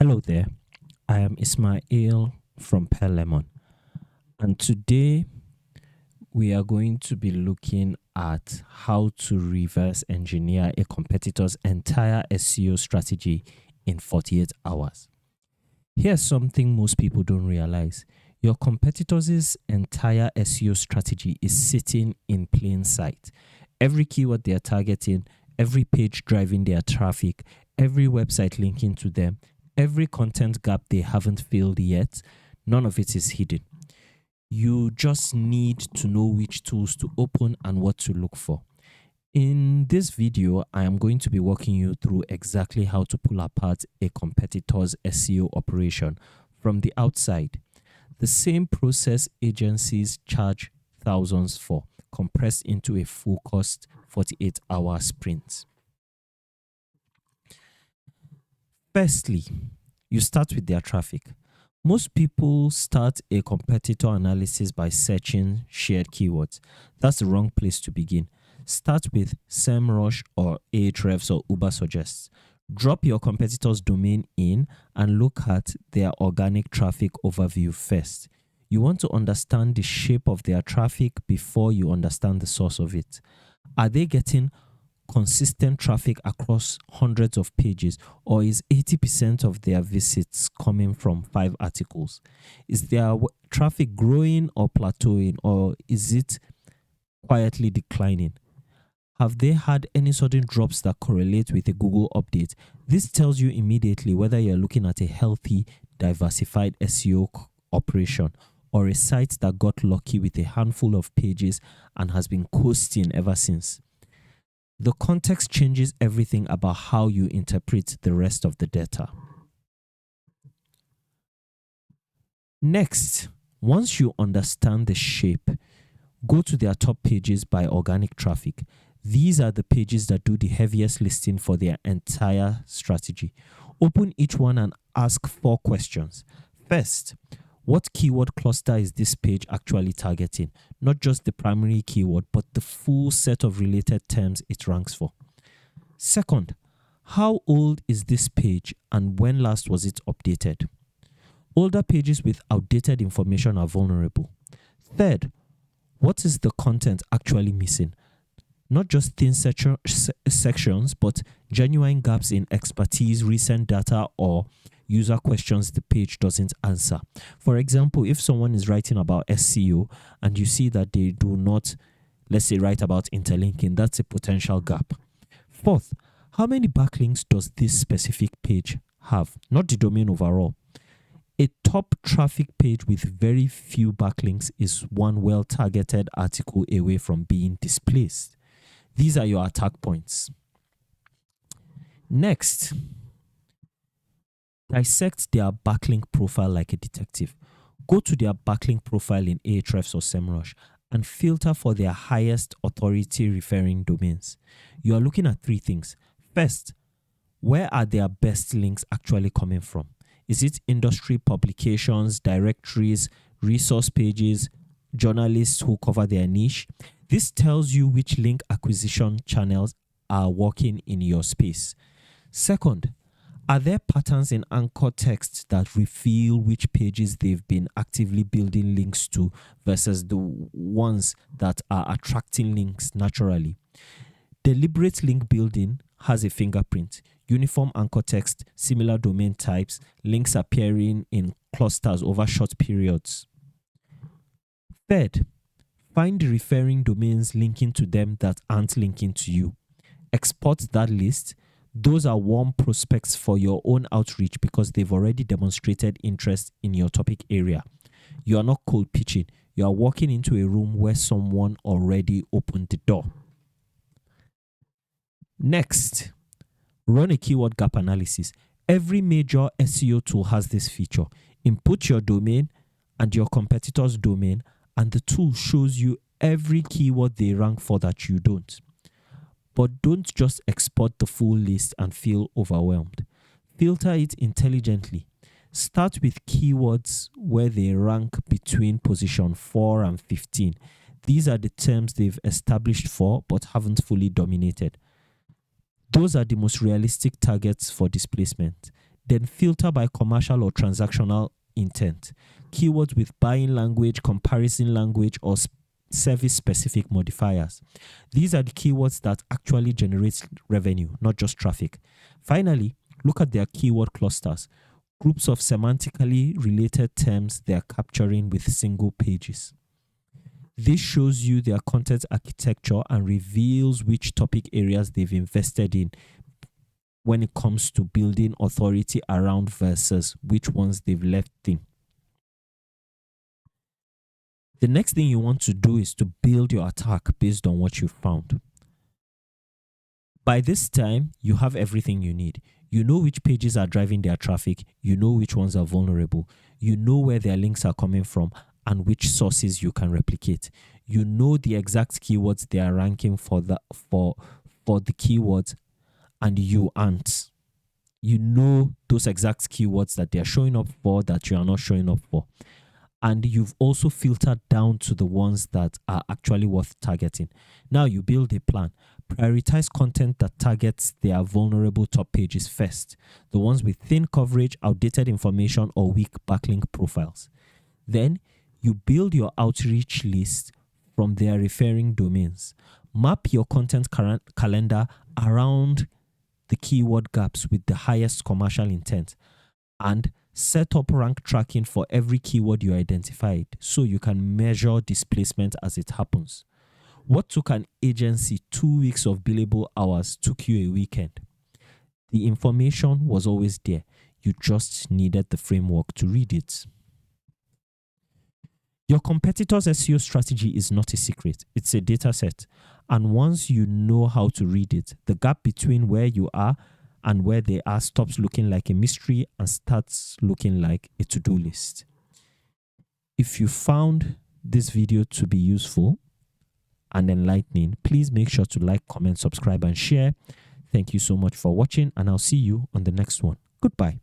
Hello there, I am Ismail from Pearl Lemon, and today we are going to be looking at how to reverse engineer a competitor's entire SEO strategy in 48 hours. Here's something most people don't realize. Your competitor's entire SEO strategy is sitting in plain sight. Every keyword they are targeting, every page driving their traffic, every website linking to them, every content gap they haven't filled yet, none of it is hidden. You just need to know which tools to open and what to look for. In this video, I am going to be walking you through exactly how to pull apart a competitor's SEO operation from the outside. The same process agencies charge thousands for, compressed into a focused 48-hour sprint. Firstly, you start with their traffic. Most people start a competitor analysis by searching shared keywords. That's the wrong place to begin. Start with SEMrush or Ahrefs or Ubersuggest. Drop your competitor's domain in and look at their organic traffic overview first. You want to understand the shape of their traffic before you understand the source of it. Are they getting consistent traffic across hundreds of pages, or is 80% of their visits coming from 5 articles? Is their traffic growing or plateauing, or is it quietly declining? Have they had any sudden drops that correlate with a Google update? This tells you immediately whether you're looking at a healthy, diversified SEO operation or a site that got lucky with a handful of pages and has been coasting ever since. The context changes everything about how you interpret the rest of the data. Next, once you understand the shape, go to their top pages by organic traffic. These are the pages that do the heaviest listing for their entire strategy. Open each one and ask 4 questions. First, what keyword cluster is this page actually targeting? Not just the primary keyword, but the full set of related terms it ranks for. Second, how old is this page and when last was it updated? Older pages with outdated information are vulnerable. Third, what is the content actually missing? Not just thin sections, but genuine gaps in expertise, recent data, or user questions the page doesn't answer. For example, if someone is writing about SEO and you see that they do not, let's say, write about interlinking, that's a potential gap. Fourth, how many backlinks does this specific page have? Not the domain overall. A top traffic page with very few backlinks is one well-targeted article away from being displaced. These are your attack points. Next, dissect their backlink profile like a detective. Go to their backlink profile in Ahrefs or SEMrush and filter for their highest authority referring domains. You are looking at 3 things. First, where are their best links actually coming from? Is it industry publications, directories, resource pages, journalists who cover their niche? This tells you which link acquisition channels are working in your space. Second, are there patterns in anchor text that reveal which pages they've been actively building links to versus the ones that are attracting links naturally? Deliberate link building has a fingerprint. Uniform anchor text, similar domain types, links appearing in clusters over short periods. Third, find the referring domains linking to them that aren't linking to you. Export that list. Those are warm prospects for your own outreach because they've already demonstrated interest in your topic area. You are not cold pitching. You are walking into a room where someone already opened the door. Next, run a keyword gap analysis. Every major SEO tool has this feature. Input your domain and your competitor's domain, and the tool shows you every keyword they rank for that you don't. But don't just export the full list and feel overwhelmed. Filter it intelligently. Start with keywords where they rank between position 4 and 15. These are the terms they've established for but haven't fully dominated. Those are the most realistic targets for displacement. Then filter by commercial or transactional intent. Keywords with buying language, comparison language, or service-specific modifiers. These are the keywords that actually generate revenue, not just traffic. Finally, look at their keyword clusters, groups of semantically related terms they are capturing with single pages. This shows you their content architecture and reveals which topic areas they've invested in when it comes to building authority around versus which ones they've left in. The next thing you want to do is to build your attack based on what you found. By this time, you have everything you need. You know which pages are driving their traffic. You know which ones are vulnerable. You know where their links are coming from and which sources you can replicate. You know the exact keywords they are ranking for the keywords, and you aren't. You know those exact keywords that they are showing up for that you are not showing up for. And you've also filtered down to the ones that are actually worth targeting. Now you build a plan. Prioritize content that targets their vulnerable top pages first, the ones with thin coverage, outdated information, or weak backlink profiles. Then you build your outreach list from their referring domains. Map your content calendar around the keyword gaps with the highest commercial intent, and set up rank tracking for every keyword you identified so you can measure displacement as it happens. What took an agency 2 weeks of billable hours took you a weekend. The information was always there. You just needed the framework to read it. Your competitor's SEO strategy is not a secret. It's a data set. And once you know how to read it, the gap between where you are and where they are stops looking like a mystery and starts looking like a to-do list. If you found this video to be useful and enlightening, please make sure to like, comment, subscribe, and share. Thank you so much for watching, and I'll see you on the next one. Goodbye.